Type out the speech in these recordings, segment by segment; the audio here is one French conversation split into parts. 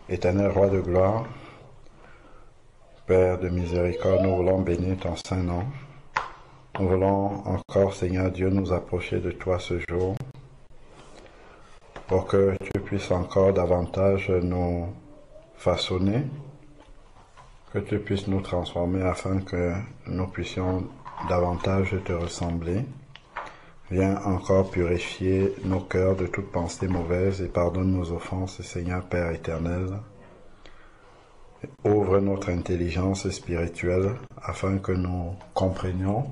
Éternel roi de gloire, Père de miséricorde, nous voulons bénir ton saint nom. Nous voulons encore, Seigneur Dieu, nous approcher de toi ce jour pour que tu puisses encore davantage nous façonner, que tu puisses nous transformer afin que nous puissions davantage te ressembler. Viens encore purifier nos cœurs de toute pensée mauvaise et pardonne nos offenses, Seigneur Père éternel. Ouvre notre intelligence spirituelle afin que nous comprenions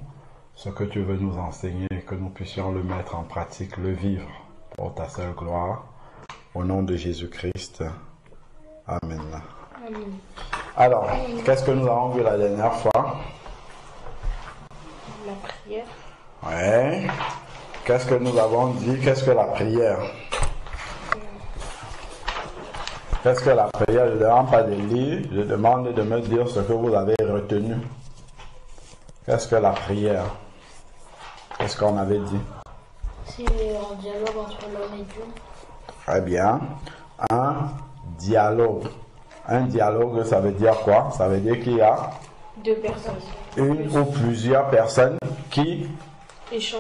ce que tu veux nous enseigner et que nous puissions le mettre en pratique, le vivre pour ta seule gloire. Au nom de Jésus-Christ. Amen. Amen. Alors, qu'est-ce que nous avons vu la dernière fois? La prière. Ouais. Qu'est-ce que nous avons dit? Qu'est-ce que la prière? Qu'est-ce que la prière? Je ne demande pas de lire, je demande de me dire ce que vous avez retenu. Qu'est-ce que la prière? Qu'est-ce qu'on avait dit? C'est un dialogue entre l'homme et Dieu. Très bien. Un dialogue. Un dialogue, ça veut dire quoi? Ça veut dire qu'il y a Deux personnes. une ou plusieurs personnes qui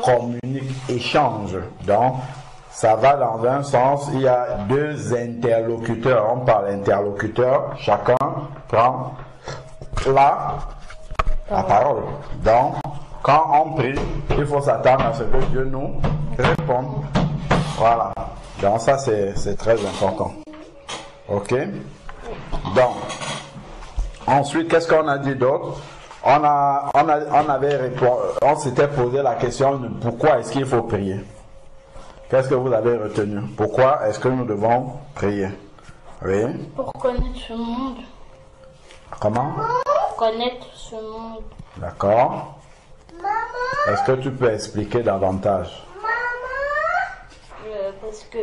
communiquent, échangent. Donc, ça va dans un sens, il y a deux interlocuteurs. On parle interlocuteur, chacun prend la parole. Donc, quand on prie, il faut s'attendre à ce que Dieu nous réponde. Voilà. Donc ça, c'est très important. Ok? Donc, ensuite, qu'est-ce qu'on a dit d'autre? On s'était posé la question de pourquoi est-ce qu'il faut prier? Qu'est-ce que vous avez retenu? Pourquoi est-ce que nous devons prier? Oui? Pour connaître ce monde. Comment? Connaître ce monde. D'accord. Est-ce que tu peux expliquer davantage? Parce que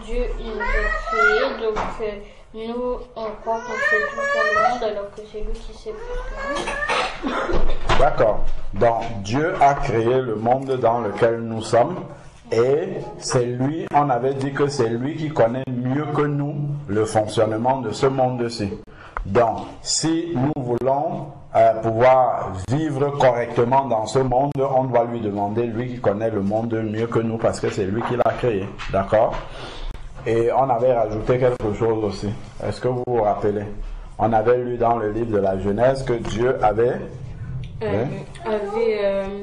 Dieu, il nous a créés, donc nous, on croit qu'on sait tout sur le monde, alors que c'est lui qui sait plus que nous. D'accord. Donc, Dieu a créé le monde dans lequel nous sommes. Et c'est lui, on avait dit que c'est lui qui connaît mieux que nous le fonctionnement de ce monde-ci. Donc, si nous voulons pouvoir vivre correctement dans ce monde, on doit lui demander, lui qui connaît le monde mieux que nous, parce que c'est lui qui l'a créé. D'accord? Et on avait rajouté quelque chose aussi. Est-ce que vous vous rappelez? On avait lu dans le livre de la Genèse que Dieu avait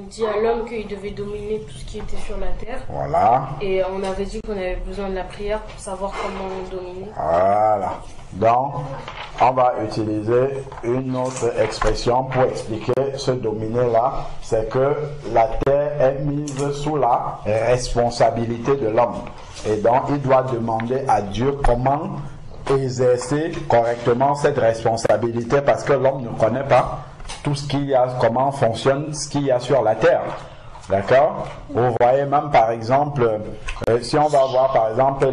dit à l'homme qu'il devait dominer tout ce qui était sur la terre. Voilà. Et on avait dit qu'on avait besoin de la prière pour savoir comment dominer. Voilà. Donc, on va utiliser une autre expression pour expliquer ce dominer-là. C'est que la terre est mise sous la responsabilité de l'homme. Et donc, il doit demander à Dieu comment exercer correctement cette responsabilité parce que l'homme ne connaît pas tout ce qu'il y a, comment fonctionne ce qu'il y a sur la terre. D'accord? Vous voyez même par exemple, si on va voir par exemple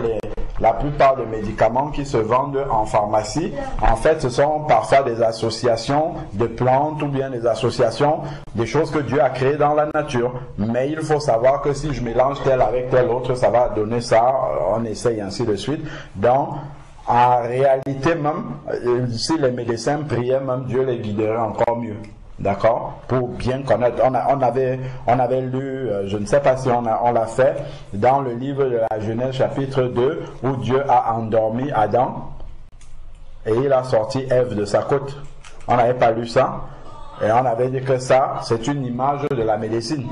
la plupart des médicaments qui se vendent en pharmacie, en fait ce sont parfois des associations de plantes ou bien des associations, des choses que Dieu a créées dans la nature. Mais il faut savoir que si je mélange tel avec tel autre, ça va donner ça, on essaye ainsi de suite. Donc, en réalité même, si les médecins priaient, même Dieu les guiderait encore mieux. D'accord? Pour bien connaître. On avait lu, je ne sais pas si on l'a fait, dans le livre de la Genèse chapitre 2, où Dieu a endormi Adam et il a sorti Ève de sa côte. On n'avait pas lu ça. Et on avait dit que ça, c'est une image de la médecine.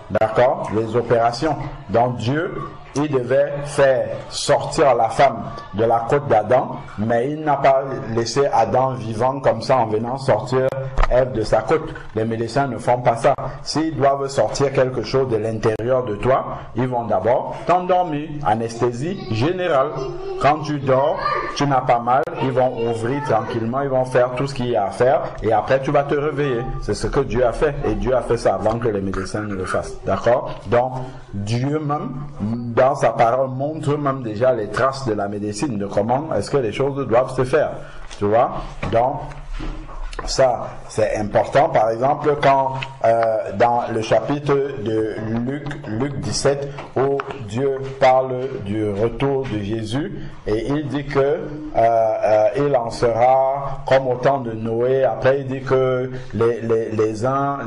D'accord? Les opérations. Donc Dieu, il devait faire sortir la femme de la côte d'Adam, mais il n'a pas laissé Adam vivant comme ça en venant sortir Ève de sa côte. Les médecins ne font pas ça. S'ils doivent sortir quelque chose de l'intérieur de toi, ils vont d'abord t'endormir. Anesthésie générale. Quand tu dors, tu n'as pas mal, ils vont ouvrir tranquillement, ils vont faire tout ce qu'il y a à faire et après tu vas te réveiller. C'est ce que Dieu a fait et Dieu a fait ça avant que les médecins ne le fassent. D'accord? Donc, Dieu même, dans sa parole, montre même déjà les traces de la médecine, de comment est-ce que les choses doivent se faire. Tu vois? Donc, Ça, c'est important. Par exemple, quand dans le chapitre de Luc 17, où Dieu parle du retour de Jésus, et il dit que il en sera comme au temps de Noé. Après, il dit que les uns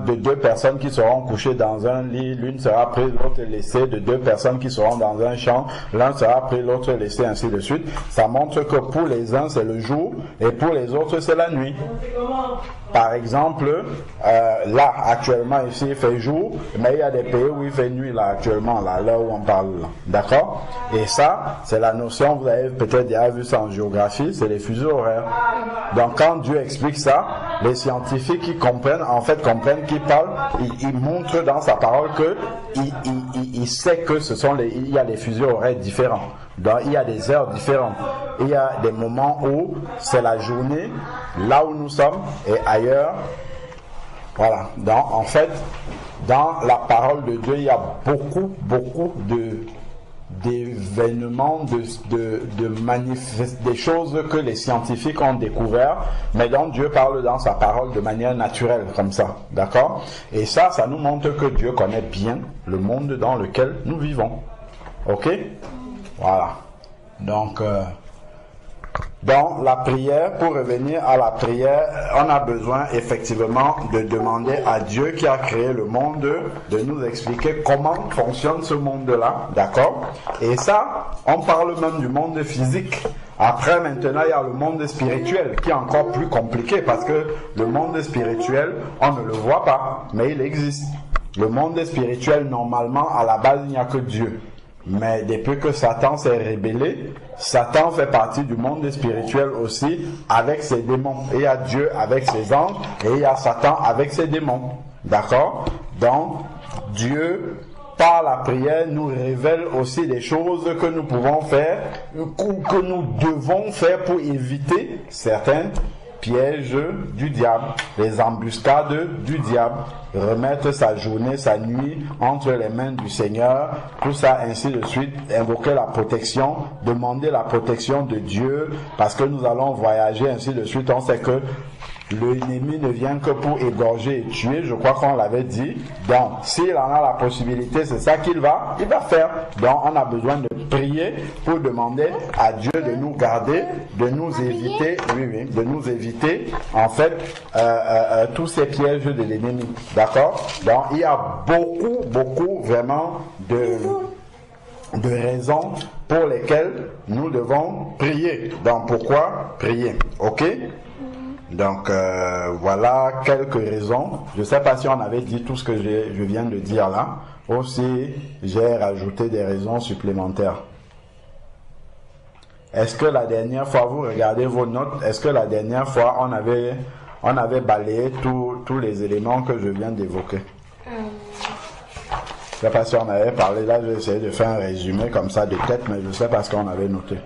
de deux personnes qui seront couchées dans un lit, l'une sera prise, l'autre laissée. De deux personnes qui seront dans un champ, l'un sera pris, l'autre laissé, ainsi de suite. Ça montre que pour les uns c'est le jour et pour les autres c'est la nuit. Par exemple, là actuellement ici il fait jour, mais il y a des pays où il fait nuit là actuellement, là où on parle là. D'accord? Et ça, c'est la notion, vous avez peut-être déjà vu ça en géographie, c'est les fuseaux horaires. Donc quand Dieu explique ça, les scientifiques qui comprennent qu'il parle, il montre dans sa parole que il sait que il y a des fuseaux horaires différents. Donc il y a des heures différentes. Il y a des moments où c'est la journée, là où nous sommes, et ailleurs. Voilà. Donc en fait, dans la parole de Dieu, il y a beaucoup d'événements, des choses que les scientifiques ont découvert, mais dont Dieu parle dans sa parole de manière naturelle, comme ça. D'accord? Et ça nous montre que Dieu connaît bien le monde dans lequel nous vivons. Ok? Voilà. Donc, dans la prière, pour revenir à la prière, on a besoin effectivement de demander à Dieu qui a créé le monde de nous expliquer comment fonctionne ce monde-là, d'accord? Et ça, on parle même du monde physique. Après, maintenant, il y a le monde spirituel qui est encore plus compliqué parce que le monde spirituel, on ne le voit pas, mais il existe. Le monde spirituel, normalement, à la base, il n'y a que Dieu. Mais depuis que Satan s'est rébellé, Satan fait partie du monde spirituel aussi avec ses démons. Et il y a Dieu avec ses anges et il y a Satan avec ses démons. D'accord? Donc, Dieu, par la prière, nous révèle aussi des choses que nous pouvons faire, que nous devons faire pour éviter certains pièges du diable, les embuscades du diable, remettre sa journée, sa nuit entre les mains du Seigneur, tout ça ainsi de suite, invoquer la protection, demander la protection de Dieu, parce que nous allons voyager ainsi de suite. On sait que l'ennemi ne vient que pour égorger et tuer, je crois qu'on l'avait dit. Donc, s'il en a la possibilité, c'est ça qu'il va faire. Donc, on a besoin de prier pour demander à Dieu de nous garder, de nous éviter, de nous éviter, en fait, tous ces pièges de l'ennemi. D'accord? Donc, il y a beaucoup, vraiment, de raisons pour lesquelles nous devons prier. Donc, pourquoi prier? Ok? Donc voilà quelques raisons. Je ne sais pas si on avait dit tout ce que je viens de dire là. Aussi, j'ai rajouté des raisons supplémentaires. Est-ce que la dernière fois, vous regardez vos notes, est-ce que la dernière fois on avait balayé tous les éléments que je viens d'évoquer? Je ne sais pas si on avait parlé. Là, j'ai essayé de faire un résumé comme ça de tête, mais je ne sais pas ce qu'on avait noté.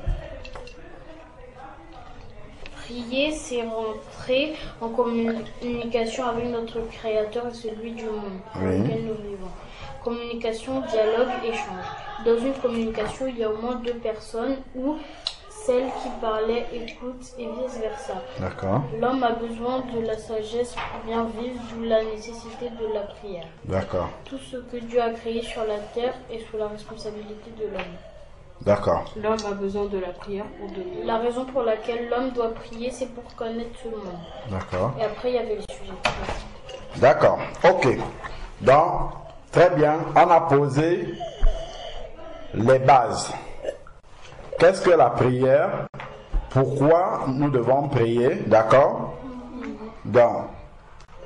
Prier, c'est rentrer en communication avec notre Créateur et celui du monde dans lequel nous vivons. Communication, dialogue, échange. Dans une communication, il y a au moins deux personnes où celle qui parlait écoute et vice-versa. D'accord. L'homme a besoin de la sagesse pour bien vivre, d'où la nécessité de la prière. D'accord. Tout ce que Dieu a créé sur la terre est sous la responsabilité de l'homme. D'accord. L'homme a besoin de la prière pour donner. La raison pour laquelle l'homme doit prier, c'est pour connaître tout le monde. D'accord. Et après, il y avait les sujets. D'accord. Ok. Donc, très bien. On a posé les bases. Qu'est-ce que la prière? Pourquoi nous devons prier? D'accord? Donc,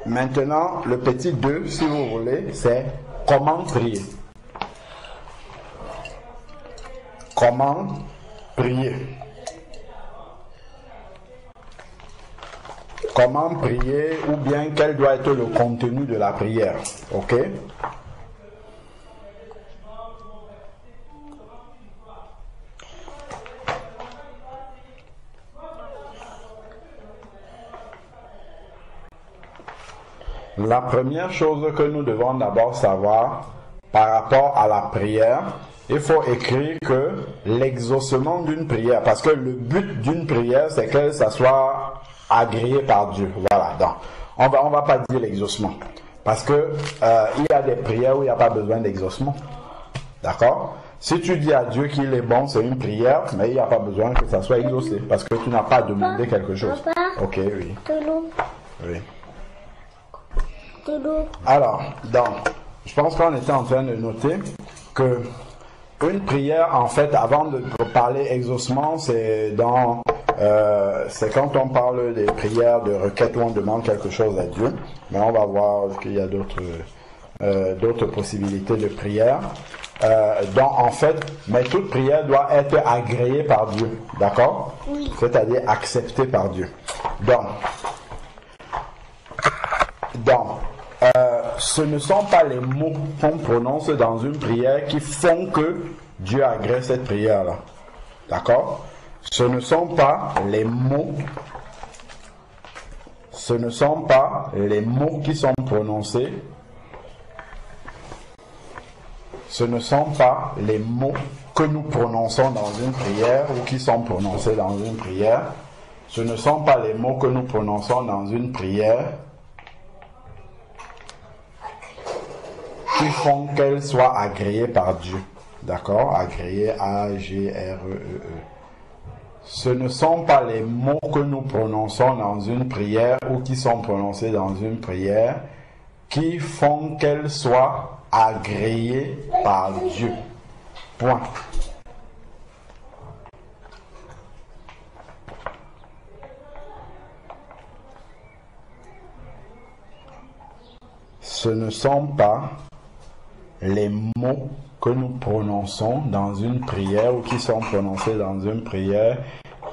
maintenant, le petit 2, si vous voulez, c'est comment prier. Comment prier? Comment prier ou bien quel doit être le contenu de la prière? Ok? La première chose que nous devons d'abord savoir par rapport à la prière, il faut écrire que l'exaucement d'une prière, parce que le but d'une prière, c'est que ça soit agréé par Dieu. Voilà. Donc, on va pas dire l'exaucement. Parce que il y a des prières où il n'y a pas besoin d'exaucement. D'accord? Si tu dis à Dieu qu'il est bon, c'est une prière, mais il n'y a pas besoin que ça soit exaucé. Parce que tu n'as pas demandé quelque chose. Ok, oui. Oui. Alors, donc, je pense qu'on était en train de noter que une prière, en fait, avant de parler exaucement, c'est quand on parle des prières de requête où on demande quelque chose à Dieu. Mais on va voir qu'il y a d'autres possibilités de prière. Donc, en fait, mais toute prière doit être agréée par Dieu. D'accord? Oui. C'est-à-dire acceptée par Dieu. Donc, ce ne sont pas les mots qu'on prononce dans une prière qui font que Dieu agrée cette prière-là. D'accord? Ce ne sont pas les mots qui sont prononcés. Ce ne sont pas les mots que nous prononçons dans une prière ou qui sont prononcés dans une prière. Ce ne sont pas les mots que nous prononçons dans une prière qui font qu'elle soit agréée par Dieu. D'accord? Agréée, A-G-R-E-E. Ce ne sont pas les mots que nous prononçons dans une prière ou qui sont prononcés dans une prière qui font qu'elle soit agréée par Dieu. Point. Ce ne sont pas les mots que nous prononçons dans une prière ou qui sont prononcés dans une prière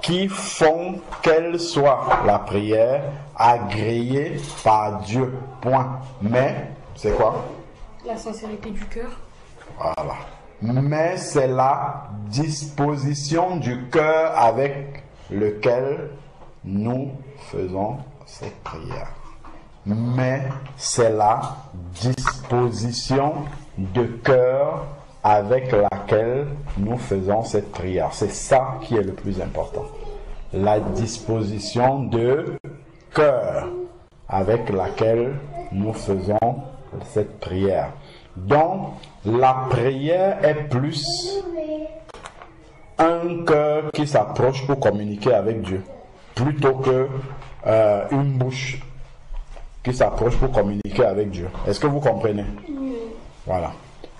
qui font qu'elle soit, la prière, agréée par Dieu. Point. Mais, c'est quoi? La sincérité du cœur. Voilà. Mais c'est la disposition du cœur avec lequel nous faisons cette prière. Mais c'est la disposition de cœur avec laquelle nous faisons cette prière. C'est ça qui est le plus important. La disposition de cœur avec laquelle nous faisons cette prière. Donc, la prière est plus un cœur qui s'approche pour communiquer avec Dieu, plutôt que une bouche qui s'approche pour communiquer avec Dieu. Est-ce que vous comprenez? Voilà.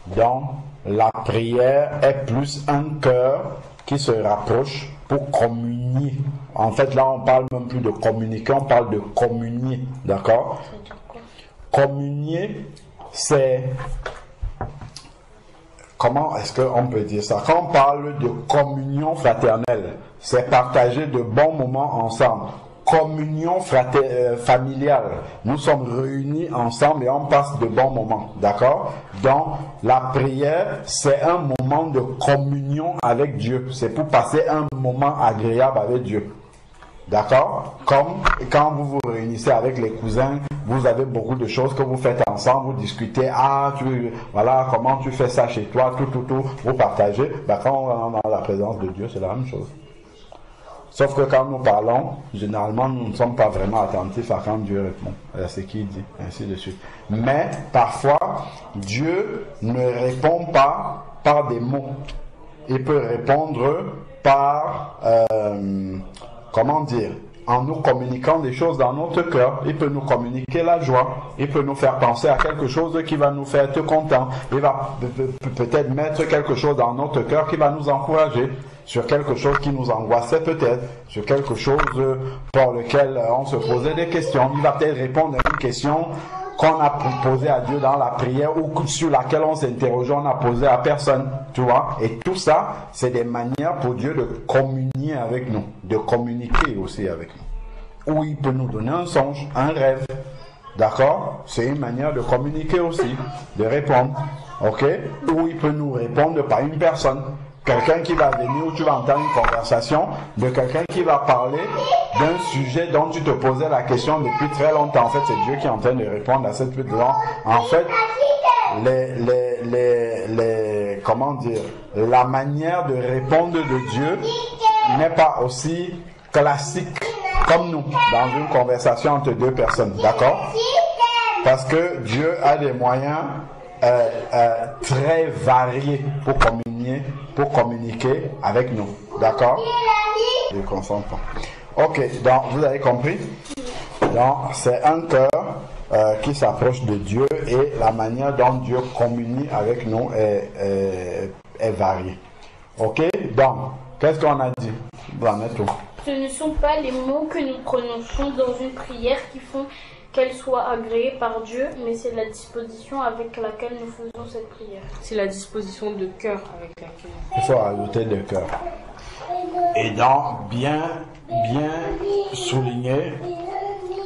Donc, la prière est plus un cœur qui se rapproche pour communier. En fait, là, on parle même plus de communiquer, on parle de communier. D'accord? Communier, c'est... Comment est-ce qu'on peut dire ça? Quand on parle de communion fraternelle, c'est partager de bons moments ensemble. Communion familiale, nous sommes réunis ensemble et on passe de bons moments, d'accord? Donc, la prière, c'est un moment de communion avec Dieu. C'est pour passer un moment agréable avec Dieu. D'accord? Comme quand vous vous réunissez avec les cousins, vous avez beaucoup de choses que vous faites ensemble, vous discutez, voilà, comment tu fais ça chez toi, tout, vous partagez. Quand on est dans la présence de Dieu, c'est la même chose. Sauf que quand nous parlons, généralement, nous ne sommes pas vraiment attentifs à quand Dieu répond, à ce qu'il dit, ainsi de suite. Mais, parfois, Dieu ne répond pas par des mots. Il peut répondre par, en nous communiquant des choses dans notre cœur. Il peut nous communiquer la joie. Il peut nous faire penser à quelque chose qui va nous faire être contents. Il va peut-être mettre quelque chose dans notre cœur qui va nous encourager. Sur quelque chose qui nous angoissait peut-être, sur quelque chose pour lequel on se posait des questions. Il va peut-être répondre à une question qu'on a posée à Dieu dans la prière ou sur laquelle on s'interrogeait, on n'a posé à personne, tu vois. Et tout ça, c'est des manières pour Dieu de communier avec nous, de communiquer aussi avec nous. Ou il peut nous donner un songe, un rêve, d'accord? C'est une manière de communiquer aussi, de répondre, ok? Ou il peut nous répondre par une personne. Quelqu'un qui va venir où tu vas entendre une conversation de quelqu'un qui va parler d'un sujet dont tu te posais la question depuis très longtemps. En fait, c'est Dieu qui est en train de répondre à cette question. En fait, la manière de répondre de Dieu n'est pas aussi classique comme nous, dans une conversation entre deux personnes, d'accord? Parce que Dieu a des moyens très variés pour communiquer avec nous, d'accord? Je concentre pas. Ok, donc vous avez compris? Donc c'est un cœur qui s'approche de Dieu et la manière dont Dieu communique avec nous est variée. Ok, donc qu'est-ce qu'on a dit? Ce ne sont pas les mots que nous prononçons dans une prière qui font qu'elle soit agréée par Dieu, mais c'est la disposition avec laquelle nous faisons cette prière. C'est la disposition de cœur avec laquelle. Il faut ajouter de cœur. Et donc, bien souligner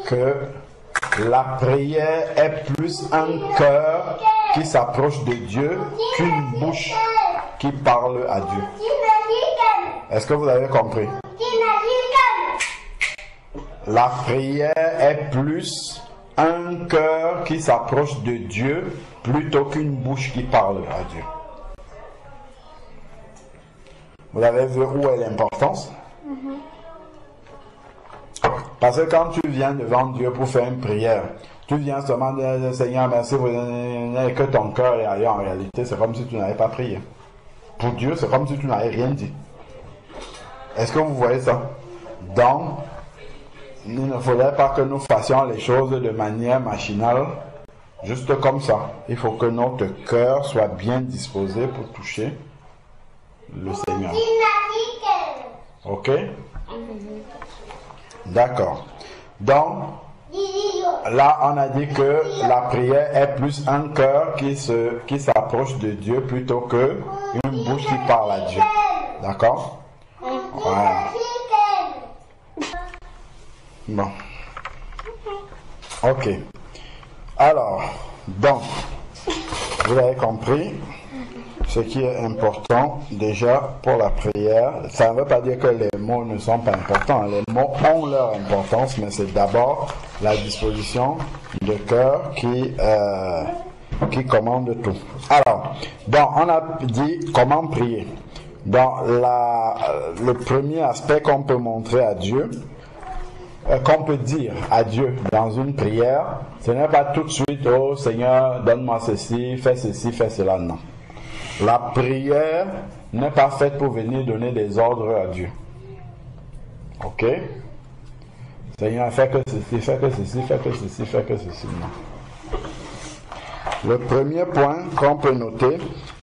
que la prière est plus un cœur qui s'approche de Dieu qu'une bouche qui parle à Dieu. Est-ce que vous avez compris? La prière est plus un cœur qui s'approche de Dieu plutôt qu'une bouche qui parle à Dieu. Vous avez vu où est l'importance? Parce que quand tu viens devant Dieu pour faire une prière, tu viens seulement dire Seigneur, merci, que ton cœur est ailleurs. En réalité, c'est comme si tu n'avais pas prié. Pour Dieu, c'est comme si tu n'avais rien dit. Est-ce que vous voyez ça? Donc, il ne faudrait pas que nous fassions les choses de manière machinale, juste comme ça. Il faut que notre cœur soit bien disposé pour toucher le Seigneur. Ok? D'accord. Donc, là, on a dit que la prière est plus un cœur qui s'approche de Dieu plutôt que une bouche qui parle à Dieu. D'accord? Voilà. Bon. Ok. Alors, donc, vous avez compris ce qui est important déjà pour la prière. Ça ne veut pas dire que les mots ne sont pas importants. Les mots ont leur importance, mais c'est d'abord la disposition de cœur qui commande tout. Alors, donc, on a dit comment prier. Donc, le premier aspect qu'on peut montrer à Dieu, qu'on peut dire à Dieu dans une prière, ce n'est pas tout de suite, oh Seigneur, donne-moi ceci, fais cela, non. La prière n'est pas faite pour venir donner des ordres à Dieu. Ok? Seigneur, fais que ceci, fais que ceci, fais que ceci, fais que ceci, non. Le premier point qu'on peut noter,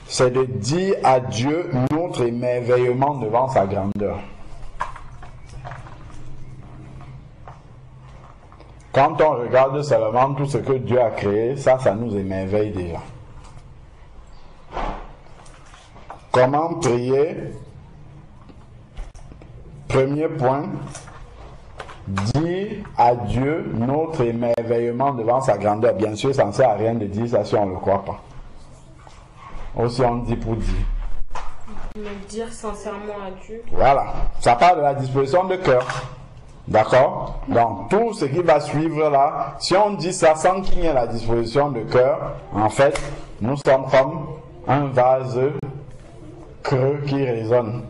c'est de dire à Dieu notre émerveillement devant sa grandeur. Quand on regarde seulement tout ce que Dieu a créé, ça nous émerveille déjà. Comment prier? Premier point, dire à Dieu notre émerveillement devant sa grandeur. Bien sûr, ça ne sert à rien de dire ça si on ne le croit pas. Aussi on dit pour dire. Mais dire sincèrement à Dieu. Voilà, ça parle de la disposition de cœur. D'accord? Donc, tout ce qui va suivre là, si on dit ça sans qu'il y ait la disposition de cœur, en fait, nous sommes comme un vase creux qui résonne.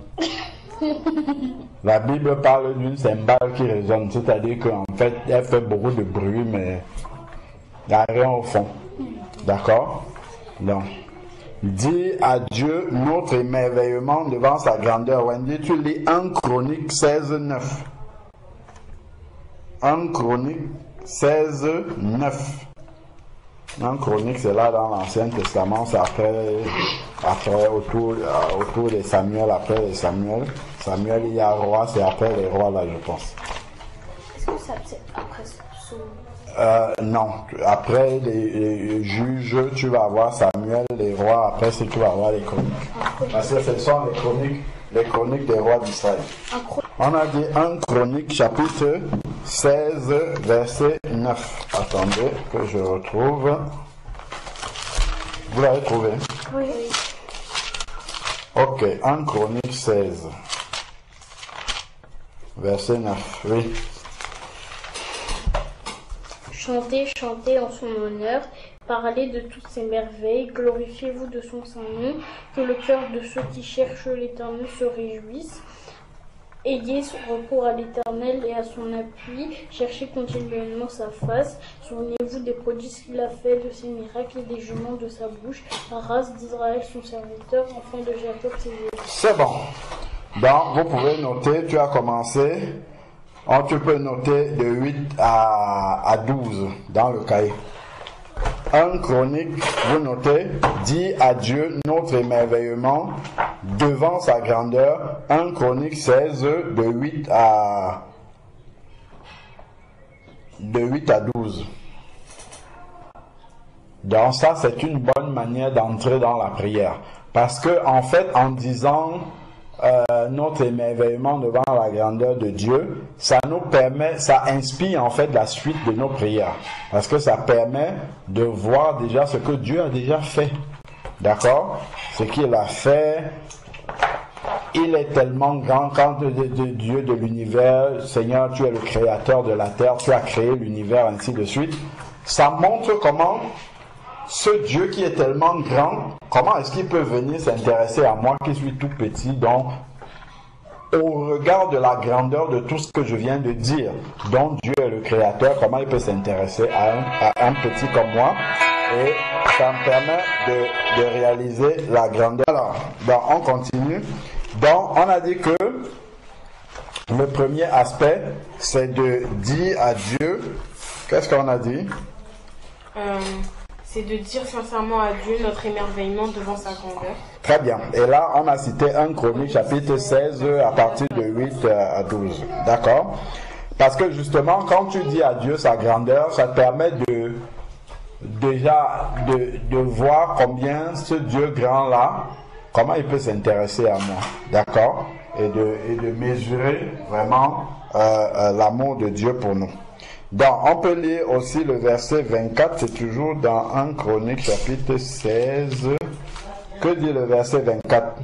La Bible parle d'une cymbale qui résonne, c'est-à-dire qu'en fait, elle fait beaucoup de bruit, mais il n'y a rien au fond. D'accord? Donc, dis à Dieu notre émerveillement devant sa grandeur. Wendy, tu lis 1 Chronique 16, 9. 1 Chronique 16, 9. 1 Chronique, c'est là dans l'Ancien Testament, c'est après autour de Samuel, après les Samuel. Samuel, il y a roi, c'est après les rois là, je pense. Est-ce que ça c'est après Saul? Non, après les juges, tu vas avoir Samuel, les rois, après c'est tu vas avoir les chroniques. Parce que ce sont les chroniques des rois d'Israël. On a dit 1 Chronique chapitre 16 verset 9. Attendez que je retrouve. Vous l'avez trouvé? Oui. Ok, 1 Chronique 16 verset 9. Oui. Chantez, chantez en son honneur, parlez de toutes ses merveilles, glorifiez-vous de son saint nom, que le cœur de ceux qui cherchent l'Éternel se réjouisse. Ayez recours à l'Éternel et à son appui. Cherchez continuellement sa face. Souvenez-vous des prodiges qu'il a fait, de ses miracles et des jugements de sa bouche. La race d'Israël, son serviteur, enfant de Jacob, ses élus. C'est bon. Donc, vous pouvez noter, tu as commencé. Tu peux noter de 8 à 12 dans le cahier. 1 Chronique, vous notez, dit à Dieu notre émerveillement devant sa grandeur. 1 Chronique 16, de 8 à 12. Donc ça, c'est une bonne manière d'entrer dans la prière. Parce que, en fait, en disant notre émerveillement devant la grandeur de Dieu, ça nous permet, ça inspire en fait la suite de nos prières. Parce que ça permet de voir déjà ce que Dieu a déjà fait. D'accord? Ce qu'il a fait, il est tellement grand quand Dieu de l'univers, Seigneur, tu es le créateur de la terre, tu as créé l'univers, ainsi de suite. Ça montre comment ce Dieu qui est tellement grand, comment est-ce qu'il peut venir s'intéresser à moi qui suis tout petit, donc au regard de la grandeur de tout ce que je viens de dire, dont Dieu est le créateur, comment il peut s'intéresser à un petit comme moi, et ça me permet de réaliser la grandeur. Alors, donc on continue. Donc on a dit que le premier aspect, c'est de dire à Dieu, qu'est-ce qu'on a dit? C'est de dire sincèrement à Dieu notre émerveillement devant sa grandeur. Très bien. Et là, on a cité 1 Chronique chapitre 16 à partir de 8 à 12. D'accord? Parce que justement, quand tu dis à Dieu sa grandeur, ça te permet de voir combien ce Dieu grand-là, comment il peut s'intéresser à moi. D'accord? Et de mesurer vraiment l'amour de Dieu pour nous. Donc, on peut lire aussi le verset 24, c'est toujours dans 1 Chronique chapitre 16. Que dit le verset 24?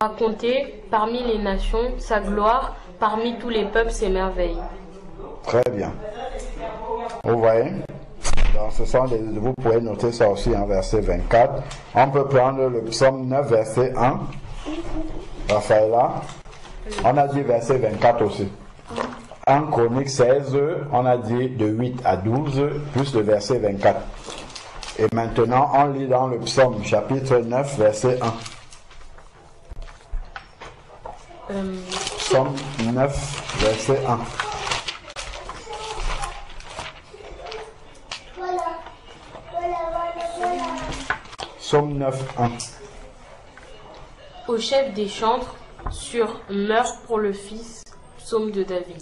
Racontez parmi les nations sa gloire, parmi tous les peuples ses merveilles. Très bien. Vous voyez? Donc, vous pouvez noter ça aussi en verset 24. On peut prendre le psaume 9, verset 1. Raphaëla. On a dit verset 24 aussi. 1 Chronique 16, on a dit de 8 à 12, plus le verset 24. Et maintenant, on lit dans le psaume, chapitre 9, verset 1. Psaume 9, verset 1. Psaume 9, 1. Au chef des chantres, sur meurtre pour le Fils, psaume de David.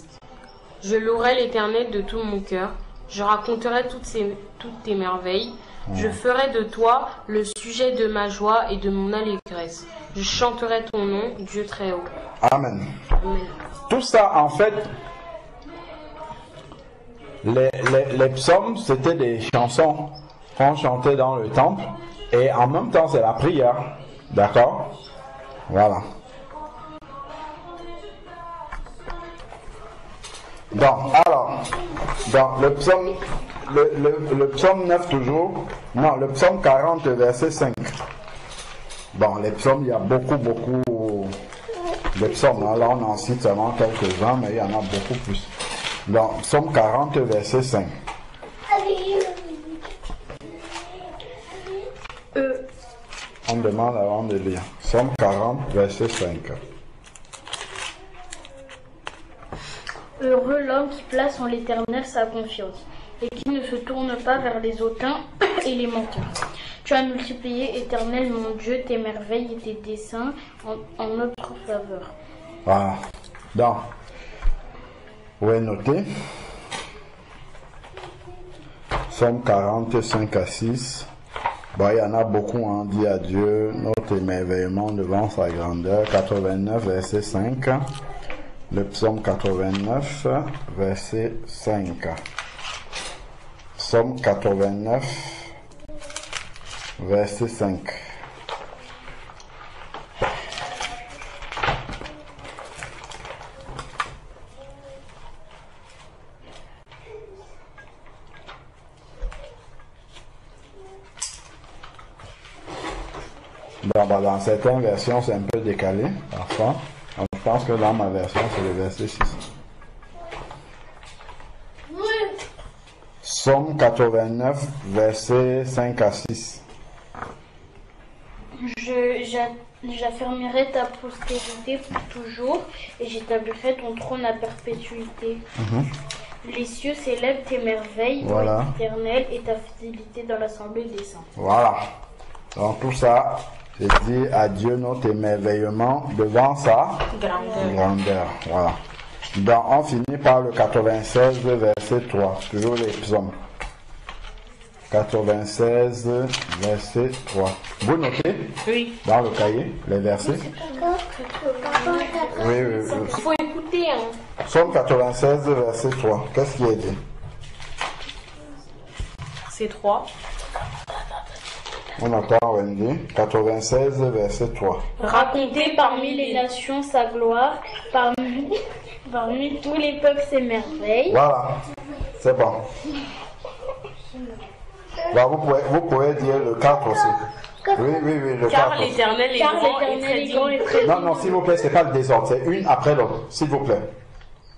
Je louerai l'Éternel de tout mon cœur, je raconterai toutes tes merveilles, je ferai de toi le sujet de ma joie et de mon allégresse. Je chanterai ton nom, Dieu très haut. Amen. Amen. Tout ça, en fait, les psaumes, c'était des chansons qu'on chantait dans le temple, et en même temps, c'est la prière. D'accord? Voilà. Donc, alors, dans le psaume, le psaume 9 toujours, non, le psaume 40, verset 5. Bon, les psaumes, il y a beaucoup de psaumes. Là, on en cite seulement quelques-uns, mais il y en a beaucoup plus. Donc, psaume 40, verset 5. On demande avant de lire. Psaume 40, verset 5. Heureux l'homme qui place en l'Éternel sa confiance et qui ne se tourne pas vers les hautains et les menteurs. Tu as multiplié, Éternel mon Dieu, tes merveilles et tes desseins en notre faveur. Voilà. Donc, vous pouvez noter. Psaume 40, 5 à 6. Bon, il y en a beaucoup, on dit à Dieu notre émerveillement devant sa grandeur. 89, verset 5. Le psaume 89, verset 5. Psaume 89, verset 5. Bon, dans certaines versions, c'est un peu décalé, parfois. Je pense que dans ma version, c'est le verset 6. Psaume 89, versets 5 à 6. J'affermirai ta postérité pour toujours et j'établirai ton trône à perpétuité. Les cieux célèbrent tes merveilles, Voilà. ô Éternel, et ta fidélité dans l'assemblée des saints. Voilà. Donc tout ça, c'est dit à Dieu notre émerveillement devant sa grandeur. Voilà. Donc on finit par le 96, verset 3. Toujours les psaumes. 96, verset 3. Vous notez? Oui. Dans le cahier, les versets? Oui. Il faut écouter. Hein. Psaume 96, verset 3. Qu'est-ce qui est dit? C'est 3. On entend Wendy. 96, verset 3. Racontez parmi les nations sa gloire, parmi tous les peuples ses merveilles. Voilà. C'est bon. Bon, vous pouvez dire le 4 aussi. Oui, le 4 Car aussi. l'Éternel est grand et très digne. Non, s'il vous plaît, c'est pas le désordre, c'est une après l'autre, s'il vous plaît.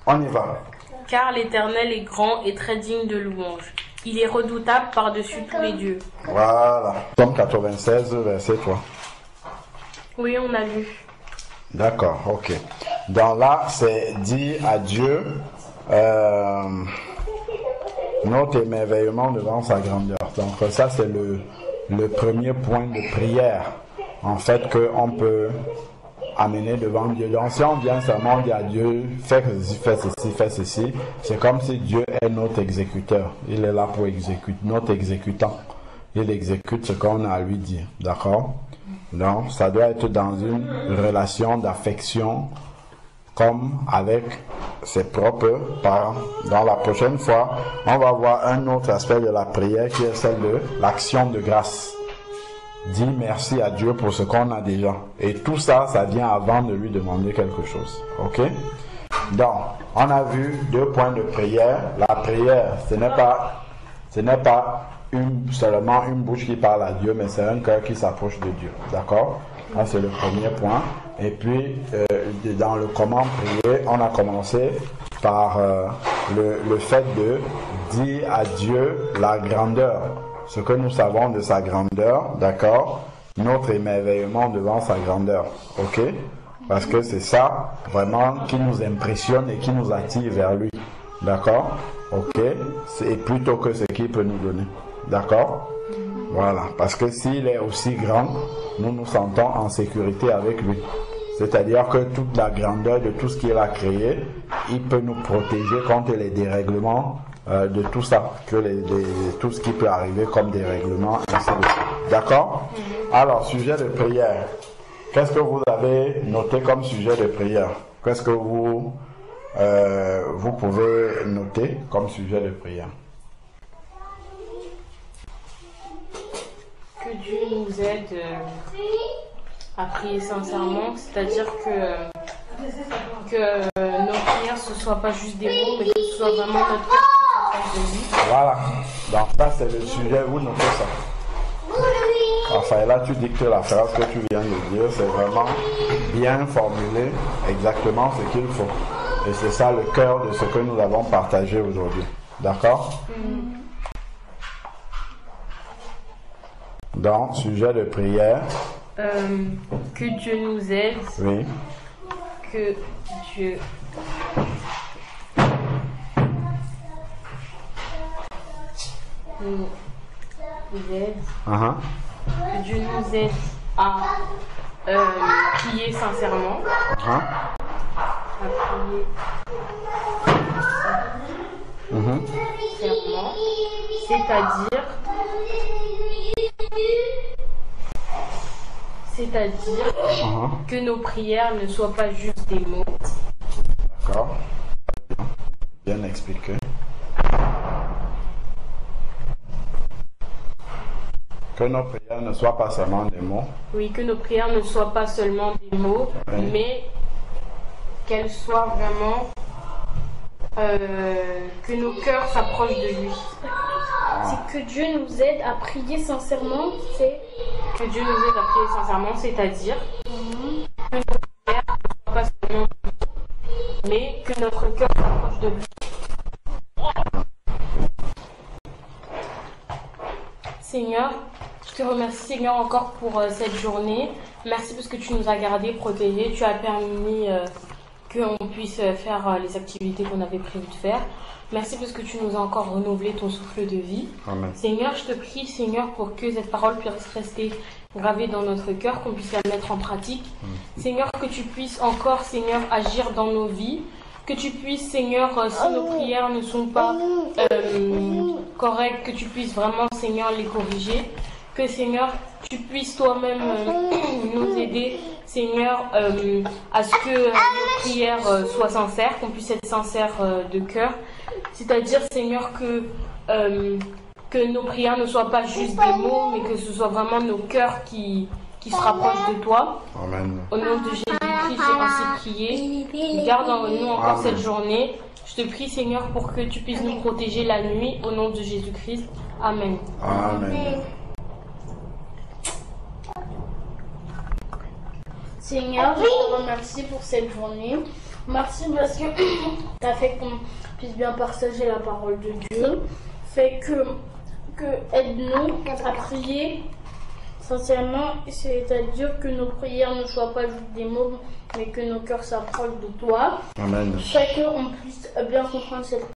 On y va. Car l'Éternel est grand et très digne de louange. Il est redoutable par-dessus tous les dieux. Voilà. Psaume 96, verset 3. Oui, on a lu. D'accord, ok. Donc là, c'est dit à Dieu notre émerveillement devant sa grandeur. Donc ça, c'est le premier point de prière, en fait, qu'on peut amener devant Dieu. Donc si on vient seulement dire à Dieu, fais ceci, fais ceci, c'est comme si Dieu est notre exécuteur. Il est là pour exécuter, notre exécutant. Il exécute ce qu'on a à lui dire. D'accord? Donc ça doit être dans une relation d'affection comme avec ses propres parents. Dans la prochaine fois, on va voir un autre aspect de la prière qui est celle de l'action de grâce. Dis merci à Dieu pour ce qu'on a déjà. Et tout ça, ça vient avant de lui demander quelque chose. Ok? Donc, on a vu 2 points de prière. La prière, ce n'est pas seulement une bouche qui parle à Dieu, mais c'est un cœur qui s'approche de Dieu. D'accord? Ça, c'est le premier point. Et puis, dans le comment prier, on a commencé par le fait de dire à Dieu la grandeur, ce que nous savons de sa grandeur, d'accord? Notre émerveillement devant sa grandeur, ok? Parce que c'est ça vraiment qui nous impressionne et qui nous attire vers lui, d'accord? Ok? C'est plutôt que ce qu'il peut nous donner, d'accord? Voilà, parce que s'il est aussi grand, nous nous sentons en sécurité avec lui. C'est-à-dire que toute la grandeur de tout ce qu'il a créé, il peut nous protéger contre les dérèglements de tout ça, tout ce qui peut arriver comme dérèglement, ainsi de suite. D'accord? Alors, sujet de prière. Qu'est-ce que vous avez noté comme sujet de prière? Qu'est-ce que vous pouvez noter comme sujet de prière? Que Dieu nous aide à prier sincèrement, c'est-à-dire que nos prières ce soit pas juste des mots, mais que ce soit vraiment notre cœur qui s'approche de lui. Voilà. Donc ça c'est le sujet, vous notez ça. Enfin là tu dictes la phrase que tu viens de dire, c'est vraiment bien formulé, exactement ce qu'il faut. Et c'est ça le cœur de ce que nous avons partagé aujourd'hui. D'accord? Donc, sujet de prière. Que Dieu nous aide. Oui. Que Dieu nous aide. Que Dieu nous aide à prier sincèrement. À prier sincèrement. C'est-à-dire que nos prières ne soient pas juste des mots. D'accord. Bien expliqué. Que nos prières ne soient pas seulement des mots. Oui, que nos prières ne soient pas seulement des mots, mais qu'elles soient vraiment que nos cœurs s'approchent de lui. C'est que Dieu nous aide à prier sincèrement, c'est que Dieu nous aide à prier sincèrement, c'est-à-dire que nos prières ne soient pas seulement des que notre cœur s'approche de lui. Seigneur, je te remercie, Seigneur, encore pour cette journée. Merci parce que tu nous as gardés, protégés. Tu as permis qu'on puisse faire les activités qu'on avait prévu de faire. Merci parce que tu nous as encore renouvelé ton souffle de vie. Amen. Seigneur, je te prie, Seigneur, pour que cette parole puisse rester gravée dans notre cœur, qu'on puisse la mettre en pratique. Seigneur, que tu puisses encore, Seigneur, agir dans nos vies. Que tu puisses, Seigneur, si nos prières ne sont pas correctes, que tu puisses vraiment, Seigneur, les corriger. Que, Seigneur, tu puisses toi-même nous aider, Seigneur, à ce que nos prières soient sincères, qu'on puisse être sincères de cœur. C'est-à-dire, Seigneur, que nos prières ne soient pas juste des mots, mais que ce soit vraiment nos cœurs qui se rapprochent de toi. Amen. Au nom de Jésus-Christ, j'ai ainsi prié. Garde en nous encore cette journée. Je te prie, Seigneur, pour que tu puisses nous protéger la nuit. Au nom de Jésus-Christ. Amen. Amen. Seigneur, je te remercie pour cette journée. Merci parce que tu as fait qu'on puisse bien partager la parole de Dieu. Fait que aide-nous à prier sincèrement, c'est-à-dire que nos prières ne soient pas juste des mots, mais que nos cœurs s'approchent de toi. Amen. Fait qu'on puisse bien comprendre cette